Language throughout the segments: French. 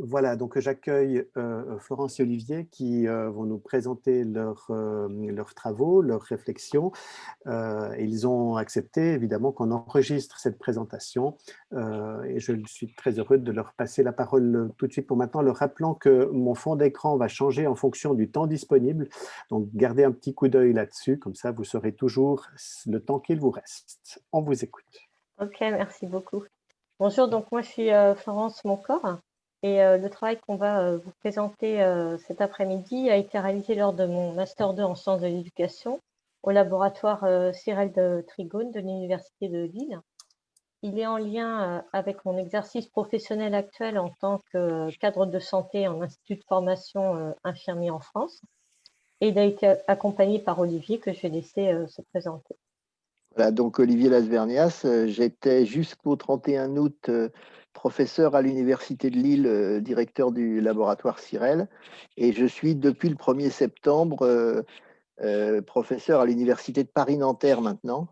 Voilà, donc j'accueille, Florence et Olivier qui, vont nous présenter leurs travaux, leurs réflexions. Et ils ont accepté évidemment qu'on enregistre cette présentation, et je suis très heureux de leur passer la parole, tout de suite pour maintenant, leur rappelant que mon fond d'écran va changer en fonction du temps disponible. Donc gardez un petit coup d'œil là-dessus, comme ça vous saurez toujours le temps qu'il vous reste. On vous écoute. Ok, merci beaucoup. Bonjour, donc moi je suis Florence Moncor et le travail qu'on va vous présenter cet après-midi a été réalisé lors de mon Master 2 en sciences de l'éducation au laboratoire Cyril de Trigone de l'Université de Lille. Il est en lien avec mon exercice professionnel actuel en tant que cadre de santé en institut de formation infirmier en France et il a été accompagné par Olivier que je vais laisser se présenter. Voilà, donc Olivier Lasvernias, j'étais jusqu'au 31 août professeur à l'Université de Lille, directeur du laboratoire Cyrel, et je suis depuis le 1er septembre professeur à l'Université de Paris-Nanterre maintenant.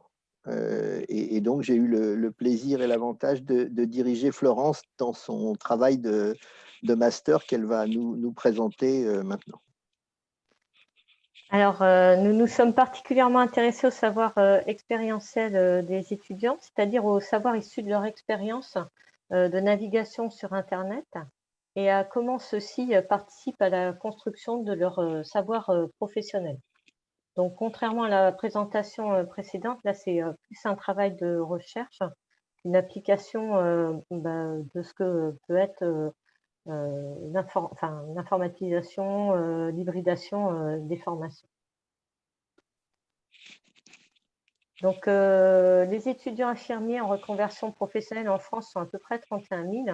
Et donc j'ai eu le plaisir et l'avantage de diriger Florence dans son travail de master qu'elle va nous présenter maintenant. Alors, nous nous sommes particulièrement intéressés au savoir expérientiel des étudiants, c'est-à-dire au savoir issu de leur expérience de navigation sur Internet et à comment ceux-ci participent à la construction de leur savoir professionnel. Donc, contrairement à la présentation précédente, là, c'est plus un travail de recherche, une application de ce que peut être l'informatisation, l'hybridation des formations. Donc, les étudiants infirmiers en reconversion professionnelle en France sont à peu près 31 000.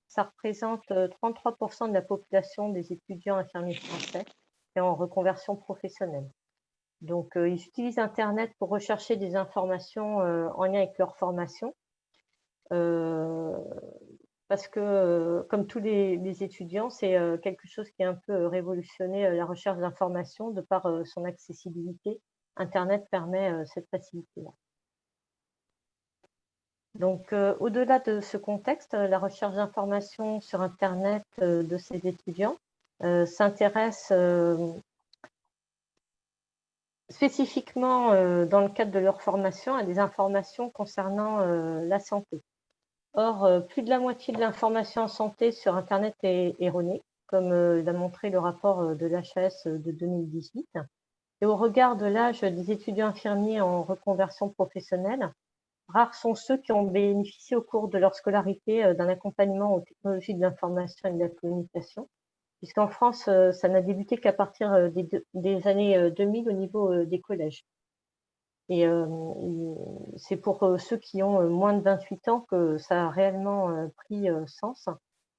Ça représente 33% de la population des étudiants infirmiers français et en reconversion professionnelle. Donc, ils utilisent Internet pour rechercher des informations en lien avec leur formation. Parce que, comme tous les étudiants, c'est quelque chose qui a un peu révolutionné la recherche d'informations de par son accessibilité. Internet permet cette facilité-là. Donc, au-delà de ce contexte, la recherche d'informations sur Internet de ces étudiants s'intéresse spécifiquement dans le cadre de leur formation à des informations concernant la santé. Or, plus de la moitié de l'information en santé sur Internet est erronée, comme l'a montré le rapport de l'HAS de 2018. Et au regard de l'âge des étudiants infirmiers en reconversion professionnelle, rares sont ceux qui ont bénéficié au cours de leur scolarité d'un accompagnement aux technologies de l'information et de la communication, puisqu'en France, ça n'a débuté qu'à partir des années 2000 au niveau des collèges. Et c'est pour ceux qui ont moins de 28 ans que ça a réellement pris sens.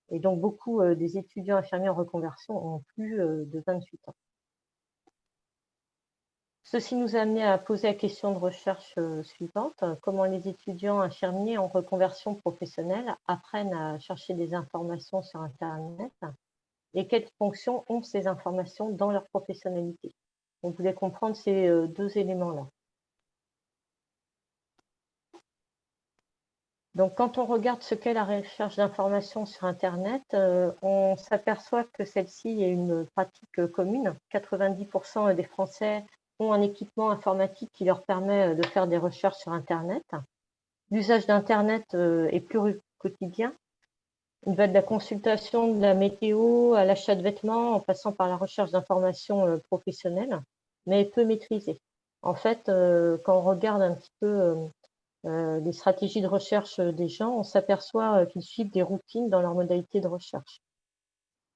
Et donc, beaucoup des étudiants infirmiers en reconversion ont plus de 28 ans. Ceci nous a amené à poser la question de recherche suivante. Comment les étudiants infirmiers en reconversion professionnelle apprennent à chercher des informations sur Internet et quelles fonctions ont ces informations dans leur professionnalité? On voulait comprendre ces deux éléments-là. Donc, quand on regarde ce qu'est la recherche d'informations sur Internet, on s'aperçoit que celle-ci est une pratique commune. 90% des Français ont un équipement informatique qui leur permet de faire des recherches sur Internet. L'usage d'Internet est plus quotidien. Il va de la consultation de la météo à l'achat de vêtements, en passant par la recherche d'informations professionnelles, mais peu maîtrisée. En fait, quand on regarde un petit peu les stratégies de recherche des gens, on s'aperçoit qu'ils suivent des routines dans leur modalité de recherche.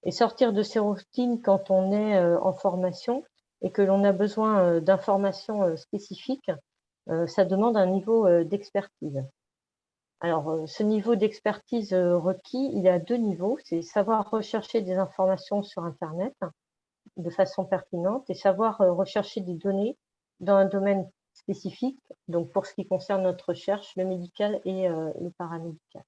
Et sortir de ces routines quand on est en formation et que l'on a besoin d'informations spécifiques, ça demande un niveau d'expertise. Alors, ce niveau d'expertise requis, il est à deux niveaux. C'est savoir rechercher des informations sur Internet de façon pertinente et savoir rechercher des données dans un domaine spécifique, donc pour ce qui concerne notre recherche, le médical et le paramédical.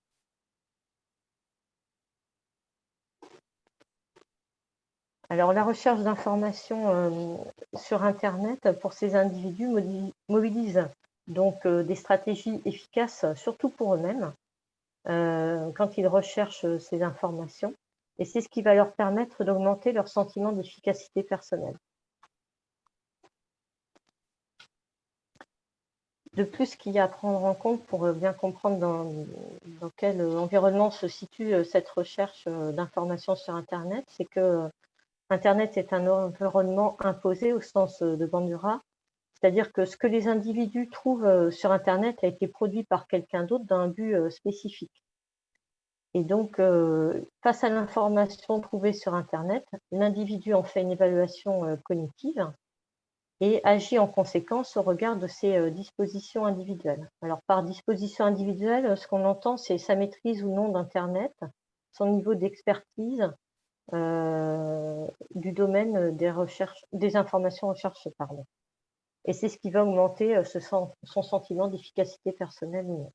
Alors, la recherche d'informations sur Internet pour ces individus mobilise donc des stratégies efficaces, surtout pour eux-mêmes. quand ils recherchent ces informations. Et c'est ce qui va leur permettre d'augmenter leur sentiment d'efficacité personnelle. De plus, ce qu'il y a à prendre en compte pour bien comprendre dans quel environnement se situe cette recherche d'informations sur Internet, c'est que Internet est un environnement imposé au sens de Bandura, c'est-à-dire que ce que les individus trouvent sur Internet a été produit par quelqu'un d'autre dans un but spécifique. Et donc, face à l'information trouvée sur Internet, l'individu en fait une évaluation cognitive et agit en conséquence au regard de ses dispositions individuelles. Alors, par disposition individuelle, ce qu'on entend, c'est sa maîtrise ou non d'Internet, son niveau d'expertise du domaine des informations recherchées. Et c'est ce qui va augmenter son sentiment d'efficacité personnelle ou non.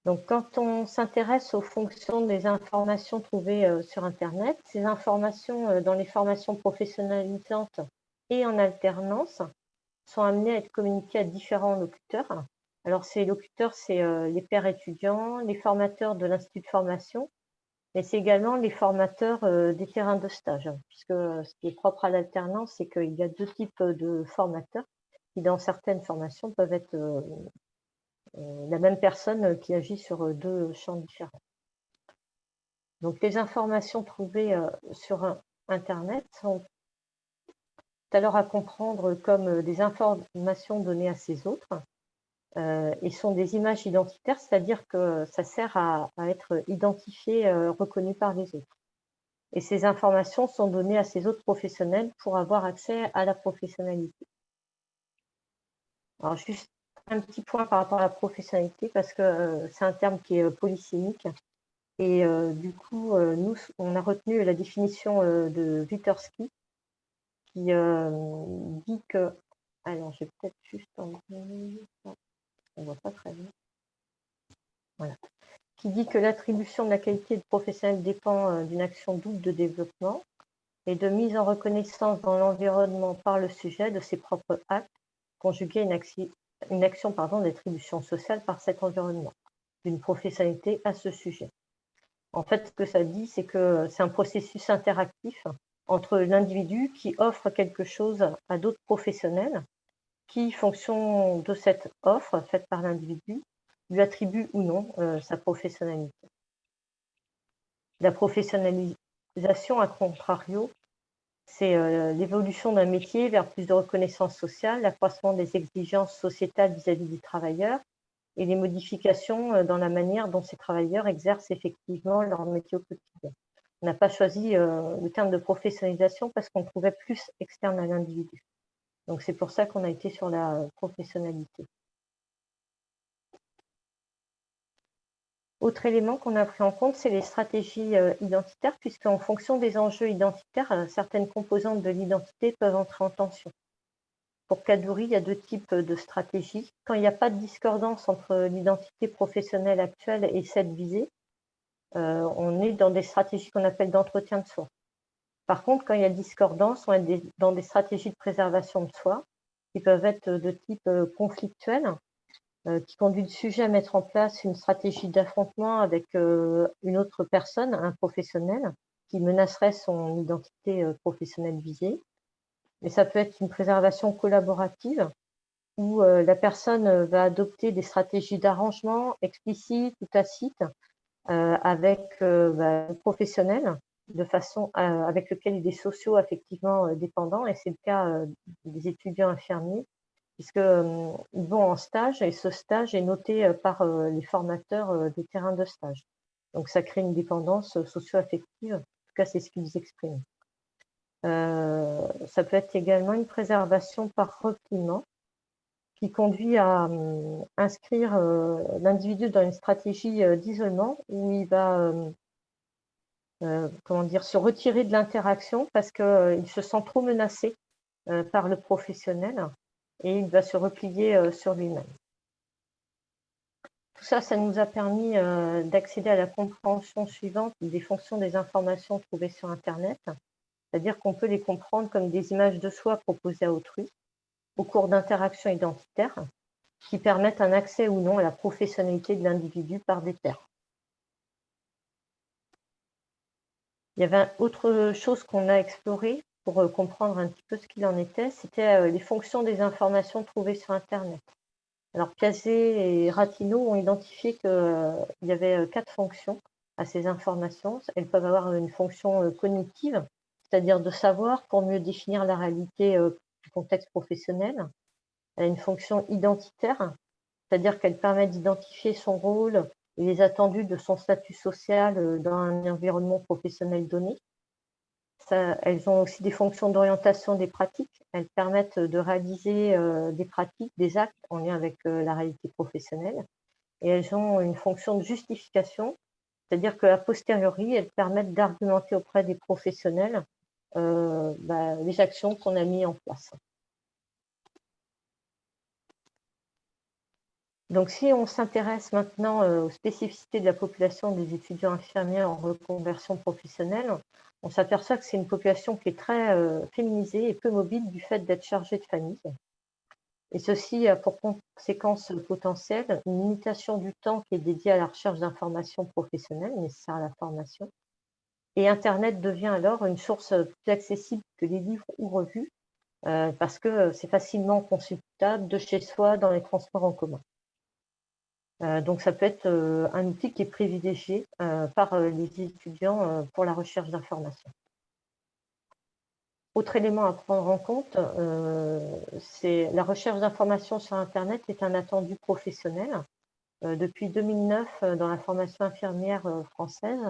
Donc, quand on s'intéresse aux fonctions des informations trouvées sur Internet, ces informations dans les formations professionnalisantes et en alternance sont amenées à être communiquées à différents locuteurs. Alors, ces locuteurs, c'est les pairs étudiants, les formateurs de l'institut de formation, mais c'est également les formateurs des terrains de stage, puisque ce qui est propre à l'alternance, c'est qu'il y a deux types de formateurs qui, dans certaines formations, peuvent être la même personne qui agit sur deux champs différents. Donc, les informations trouvées sur Internet sont alors à comprendre comme des informations données à ces autres et sont des images identitaires, c'est-à-dire que ça sert à être identifié, reconnu par les autres. Et ces informations sont données à ces autres professionnels pour avoir accès à la professionnalité. Alors, juste un petit point par rapport à la professionnalité, parce que c'est un terme qui est polysémique. Et du coup, nous, on a retenu la définition de Vygotsky qui dit que... Alors, je vais peut-être juste enlever... On voit pas très bien. Voilà. Qui dit que l'attribution de la qualité de professionnel dépend d'une action double de développement et de mise en reconnaissance dans l'environnement par le sujet de ses propres actes, conjuguée à une action d'attribution sociale par cet environnement, d'une professionnalité à ce sujet. En fait, ce que ça dit, c'est que c'est un processus interactif entre l'individu qui offre quelque chose à d'autres professionnels qui, fonction de cette offre faite par l'individu, lui attribue ou non sa professionnalité. La professionnalisation, à contrario, c'est l'évolution d'un métier vers plus de reconnaissance sociale, l'accroissement des exigences sociétales vis-à-vis des travailleurs et les modifications dans la manière dont ces travailleurs exercent effectivement leur métier au quotidien. On n'a pas choisi le terme de professionnalisation parce qu'on le trouvait plus externe à l'individu. Donc c'est pour ça qu'on a été sur la professionnalité. Autre élément qu'on a pris en compte, c'est les stratégies identitaires, puisqu'en fonction des enjeux identitaires, certaines composantes de l'identité peuvent entrer en tension. Pour Kadoorie, il y a deux types de stratégies. Quand il n'y a pas de discordance entre l'identité professionnelle actuelle et celle visée, on est dans des stratégies qu'on appelle d'entretien de soi. Par contre, quand il y a discordance, on est dans des stratégies de préservation de soi qui peuvent être de type conflictuel, qui conduit le sujet à mettre en place une stratégie d'affrontement avec une autre personne, un professionnel, qui menacerait son identité professionnelle visée. Mais ça peut être une préservation collaborative où la personne va adopter des stratégies d'arrangement explicites ou tacites avec le professionnel de façon avec lequel il est socio-affectivement dépendant, et c'est le cas des étudiants infirmiers, puisqu'ils vont en stage et ce stage est noté par les formateurs des terrains de stage. Donc ça crée une dépendance socio-affective, en tout cas c'est ce qu'ils expriment. Ça peut être également une préservation par repliement qui conduit à inscrire l'individu dans une stratégie d'isolement où il va se retirer de l'interaction parce qu'il se sent trop menacé par le professionnel et il va se replier sur lui-même. Tout ça, ça nous a permis d'accéder à la compréhension suivante des fonctions des informations trouvées sur Internet, c'est-à-dire qu'on peut les comprendre comme des images de soi proposées à autrui au cours d'interactions identitaires qui permettent un accès ou non à la professionnalité de l'individu par des pairs. Il y avait autre chose qu'on a exploré pour comprendre un petit peu ce qu'il en était, c'était les fonctions des informations trouvées sur Internet. Alors Piaget et Ratino ont identifié qu'il y avait 4 fonctions à ces informations. Elles peuvent avoir une fonction cognitive, c'est-à-dire de savoir pour mieux définir la réalité du contexte professionnel. Elle a une fonction identitaire, c'est-à-dire qu'elle permet d'identifier son rôle et les attendus de son statut social dans un environnement professionnel donné. Elles ont aussi des fonctions d'orientation des pratiques. Elles permettent de réaliser des pratiques, des actes en lien avec la réalité professionnelle. Et elles ont une fonction de justification, c'est-à-dire qu'a posteriori, elles permettent d'argumenter auprès des professionnels les actions qu'on a mises en place. Donc, si on s'intéresse maintenant aux spécificités de la population des étudiants infirmiers en reconversion professionnelle, on s'aperçoit que c'est une population qui est très féminisée et peu mobile du fait d'être chargée de famille. Et ceci a pour conséquence potentielle une limitation du temps qui est dédié à la recherche d'informations professionnelles nécessaires à la formation. Et Internet devient alors une source plus accessible que les livres ou revues parce que c'est facilement consultable de chez soi dans les transports en commun. Donc ça peut être un outil qui est privilégié par les étudiants pour la recherche d'informations. Autre élément à prendre en compte, c'est la recherche d'informations sur Internet est un attendu professionnel. Depuis 2009, dans la formation infirmière française,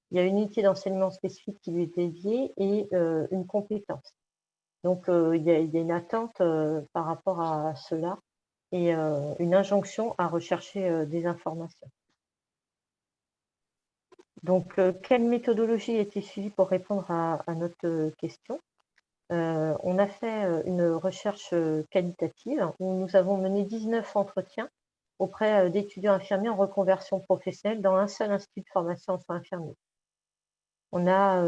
il y a une unité d'enseignement spécifique qui lui est dédiée et une compétence. Donc il y a une attente par rapport à cela et une injonction à rechercher des informations. Donc, quelle méthodologie a été suivie pour répondre à notre question? On a fait une recherche qualitative où nous avons mené 19 entretiens auprès d'étudiants infirmiers en reconversion professionnelle dans un seul institut de formation en soins infirmiers. On a,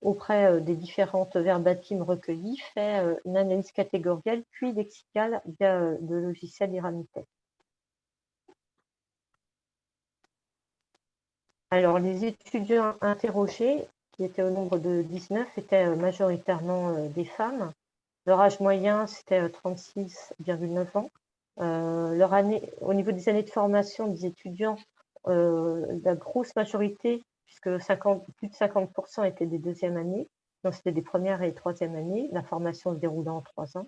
auprès des différentes verbatims recueillis, fait une analyse catégorielle puis lexicale via le logiciel Iramitech. Alors, les étudiants interrogés, qui étaient au nombre de 19, étaient majoritairement des femmes. Leur âge moyen, c'était 36,9 ans. Au niveau des années de formation des étudiants, la grosse majorité, puisque plus de 50% étaient des deuxièmes années, donc c'était des premières et troisièmes années, la formation se déroulant en 3 ans.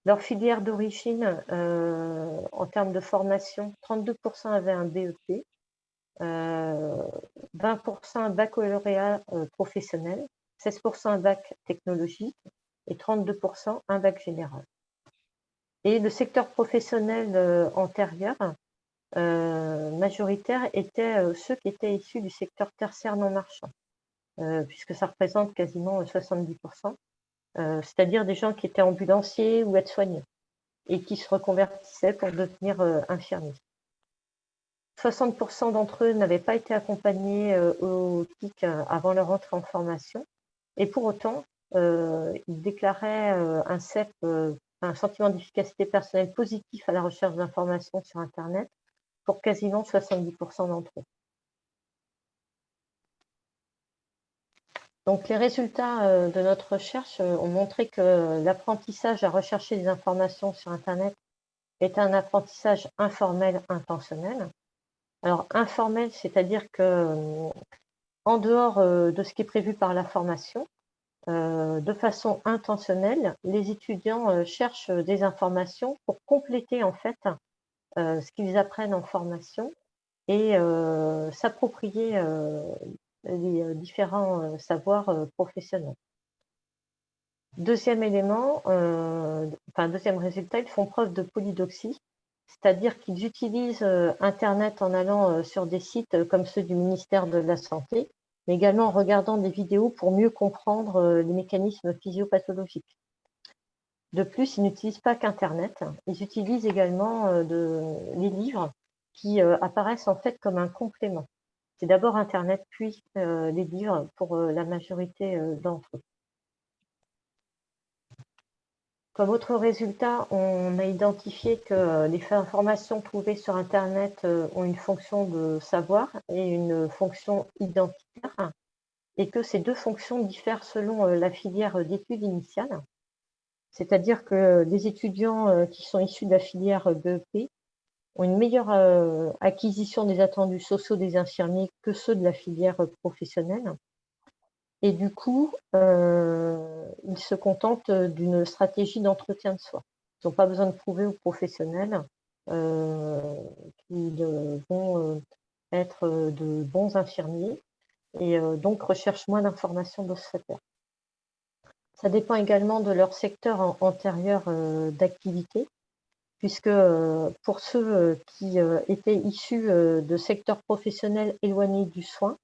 Leur filière d'origine, en termes de formation, 32% avaient un BEP, 20% un baccalauréat professionnel, 16% un bac technologique et 32% un bac général. Et le secteur professionnel antérieur, majoritaire, étaient ceux qui étaient issus du secteur tertiaire non marchand, puisque ça représente quasiment 70%, c'est-à-dire des gens qui étaient ambulanciers ou aides-soignants et qui se reconvertissaient pour devenir infirmiers. 60% d'entre eux n'avaient pas été accompagnés au TIC avant leur entrée en formation et pour autant, ils déclaraient un CEP, un sentiment d'efficacité personnelle positif à la recherche d'informations sur Internet pour quasiment 70% d'entre eux. Donc les résultats de notre recherche ont montré que l'apprentissage à rechercher des informations sur Internet est un apprentissage informel intentionnel. Alors informel, c'est-à-dire que en dehors de ce qui est prévu par la formation, de façon intentionnelle, les étudiants cherchent des informations pour compléter en fait ce qu'ils apprennent en formation et s'approprier les différents savoirs professionnels. Deuxième élément, deuxième résultat, ils font preuve de polydoxie, c'est-à-dire qu'ils utilisent Internet en allant sur des sites comme ceux du ministère de la Santé, mais également en regardant des vidéos pour mieux comprendre les mécanismes physiopathologiques. De plus, ils n'utilisent pas qu'Internet, ils utilisent également les livres qui apparaissent en fait comme un complément. C'est d'abord Internet, puis les livres pour la majorité d'entre eux. Comme autre résultat, on a identifié que les informations trouvées sur Internet ont une fonction de savoir et une fonction identitaire, et que ces deux fonctions diffèrent selon la filière d'études initiale. C'est-à-dire que les étudiants qui sont issus de la filière BEP ont une meilleure acquisition des attendus sociaux des infirmiers que ceux de la filière professionnelle. Et du coup, ils se contentent d'une stratégie d'entretien de soi. Ils n'ont pas besoin de prouver aux professionnels qu'ils vont être de bons infirmiers et donc recherchent moins d'informations de ce fait. Ça dépend également de leur secteur antérieur d'activité, puisque pour ceux qui étaient issus de secteurs professionnels éloignés du soin,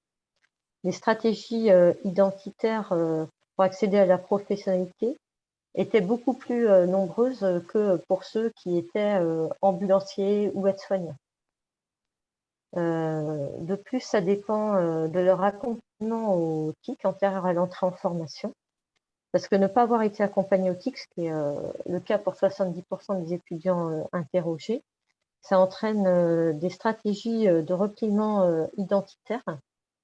les stratégies identitaires pour accéder à la professionnalité étaient beaucoup plus nombreuses que pour ceux qui étaient ambulanciers ou aides-soignants. De plus, ça dépend de leur accompagnement au TIC antérieur à l'entrée en formation, parce que ne pas avoir été accompagné au TIC, ce qui est le cas pour 70% des étudiants interrogés, ça entraîne des stratégies de repliement identitaire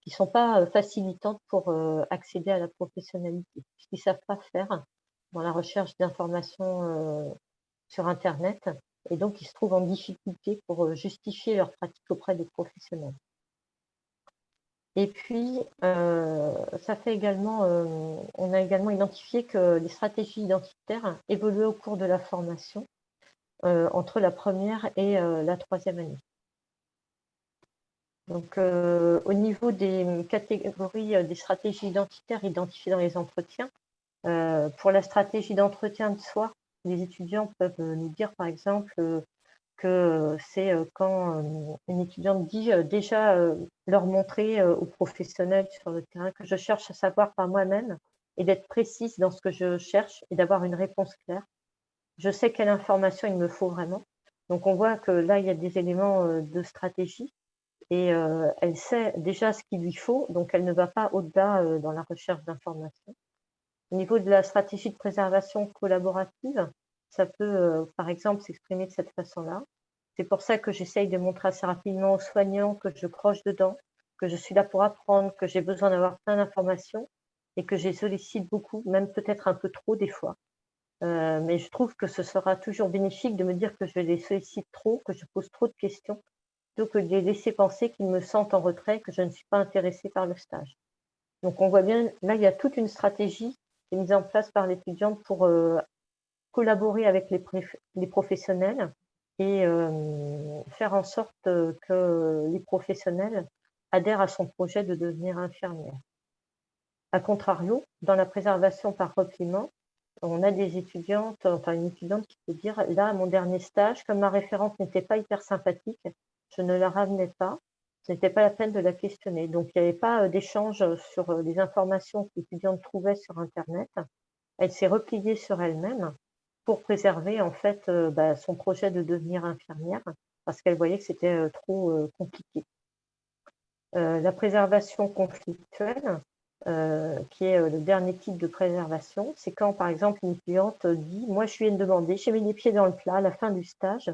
qui ne sont pas facilitantes pour accéder à la professionnalité, puisqu'ils ne savent pas faire dans la recherche d'informations sur Internet, et donc ils se trouvent en difficulté pour justifier leur pratique auprès des professionnels. Et puis, ça fait également, on a également identifié que les stratégies identitaires évoluaient au cours de la formation entre la première et la troisième année. Donc, au niveau des catégories des stratégies identitaires identifiées dans les entretiens, pour la stratégie d'entretien de soi, les étudiants peuvent nous dire, par exemple, que c'est quand une étudiante dit déjà leur montrer aux professionnels sur le terrain que je cherche à savoir par moi-même et d'être précise dans ce que je cherche et d'avoir une réponse claire. Je sais quelle information il me faut vraiment. Donc, on voit que là, il y a des éléments de stratégie et elle sait déjà ce qu'il lui faut, donc elle ne va pas au-delà dans la recherche d'informations. Au niveau de la stratégie de préservation collaborative, ça peut, par exemple, s'exprimer de cette façon-là. C'est pour ça que j'essaye de montrer assez rapidement aux soignants que je croche dedans, que je suis là pour apprendre, que j'ai besoin d'avoir plein d'informations et que je les sollicite beaucoup, même peut-être un peu trop des fois. Mais je trouve que ce sera toujours bénéfique de me dire que je les sollicite trop, que je pose trop de questions, plutôt que de les laisser penser qu'ils me sentent en retrait, que je ne suis pas intéressée par le stage. Donc on voit bien, là, il y a toute une stratégie qui est mise en place par l'étudiante pour collaborer avec les professionnels et faire en sorte que les professionnels adhèrent à son projet de devenir infirmière. A contrario, dans la préservation par repliement, on a des étudiantes, enfin une étudiante qui peut dire, là, à mon dernier stage, comme ma référente n'était pas hyper sympathique, je ne la ramenais pas, ce n'était pas la peine de la questionner. Donc, il n'y avait pas d'échange sur les informations que l'étudiante trouvait sur Internet. Elle s'est repliée sur elle-même pour préserver en fait son projet de devenir infirmière, parce qu'elle voyait que c'était trop compliqué. La préservation conflictuelle, qui est le dernier type de préservation, c'est quand, par exemple, une étudiante dit « Moi, je viens de demander, j'ai mis les pieds dans le plat à la fin du stage,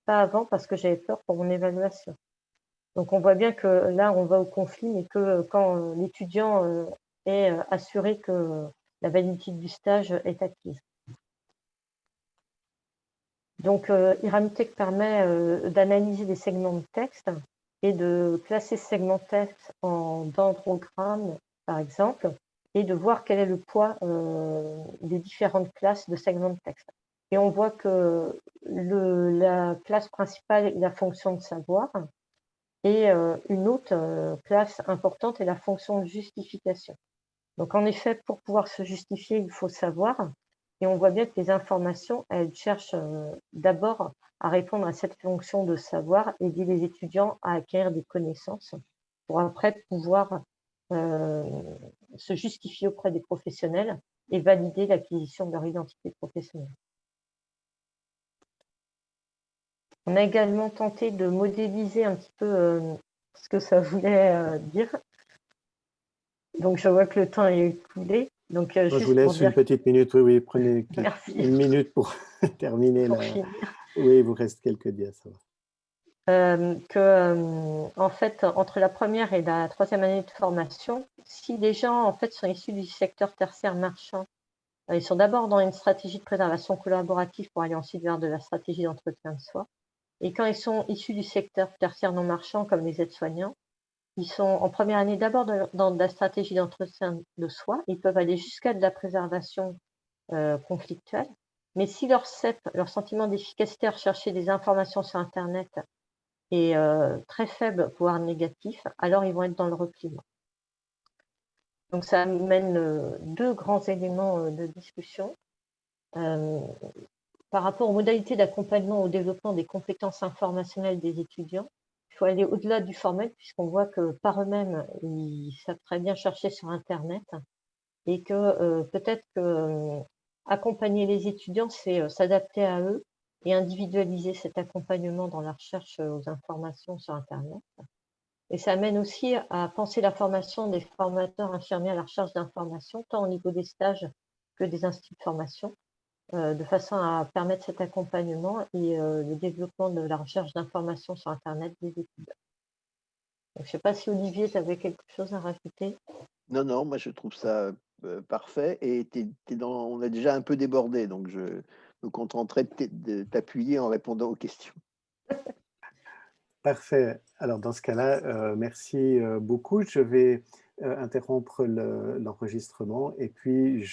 pas avant parce que j'avais peur pour mon évaluation. » Donc, on voit bien que là, on va au conflit, mais que quand l'étudiant est assuré que la validité du stage est acquise. Donc, Iramtech permet d'analyser des segments de texte et de classer ces segments de texte en dendrogrammes, par exemple, et de voir quel est le poids des différentes classes de segments de texte. Et on voit que la classe principale est la fonction de savoir et une autre classe importante est la fonction de justification. Donc, en effet, pour pouvoir se justifier, il faut savoir. Et on voit bien que les informations, elles cherchent d'abord à répondre à cette fonction de savoir, aider les étudiants à acquérir des connaissances pour après pouvoir se justifier auprès des professionnels et valider l'acquisition de leur identité professionnelle. On a également tenté de modéliser un petit peu ce que ça voulait dire. Donc, je vois que le temps est écoulé. Donc, Je vous juste pour laisse une dire, petite minute. Oui, oui, prenez merci, une minute pour terminer pour la… finir. Oui, il vous reste quelques dias, ça va. En fait, entre la première et la troisième année de formation, si les gens en fait sont issus du secteur tertiaire marchand, ils sont d'abord dans une stratégie de préservation collaborative pour aller ensuite vers de la stratégie d'entretien de soi. Et quand ils sont issus du secteur tertiaire non marchand, comme les aides-soignants, ils sont en première année d'abord dans de la stratégie d'entretien de soi. Ils peuvent aller jusqu'à de la préservation conflictuelle. Mais si leur CEP, leur sentiment d'efficacité à rechercher des informations sur Internet est très faible, voire négatif, alors ils vont être dans le repliement. Donc ça amène deux grands éléments de discussion. Par rapport aux modalités d'accompagnement au développement des compétences informationnelles des étudiants, il faut aller au-delà du formel, puisqu'on voit que par eux-mêmes, ils savent très bien chercher sur Internet et que peut-être que accompagner les étudiants, c'est s'adapter à eux et individualiser cet accompagnement dans la recherche aux informations sur Internet. Et ça amène aussi à penser la formation des formateurs infirmiers à la recherche d'informations, tant au niveau des stages que des instituts de formation, de façon à permettre cet accompagnement et le développement de la recherche d'informations sur Internet des étudiants. Donc, je ne sais pas si Olivier, tu avais quelque chose à rajouter. Non, non, moi je trouve ça parfait et on a déjà un peu débordé, donc je me contenterai de t'appuyer en répondant aux questions. Parfait. Alors, dans ce cas-là, merci beaucoup. Je vais interrompre l'enregistrement et puis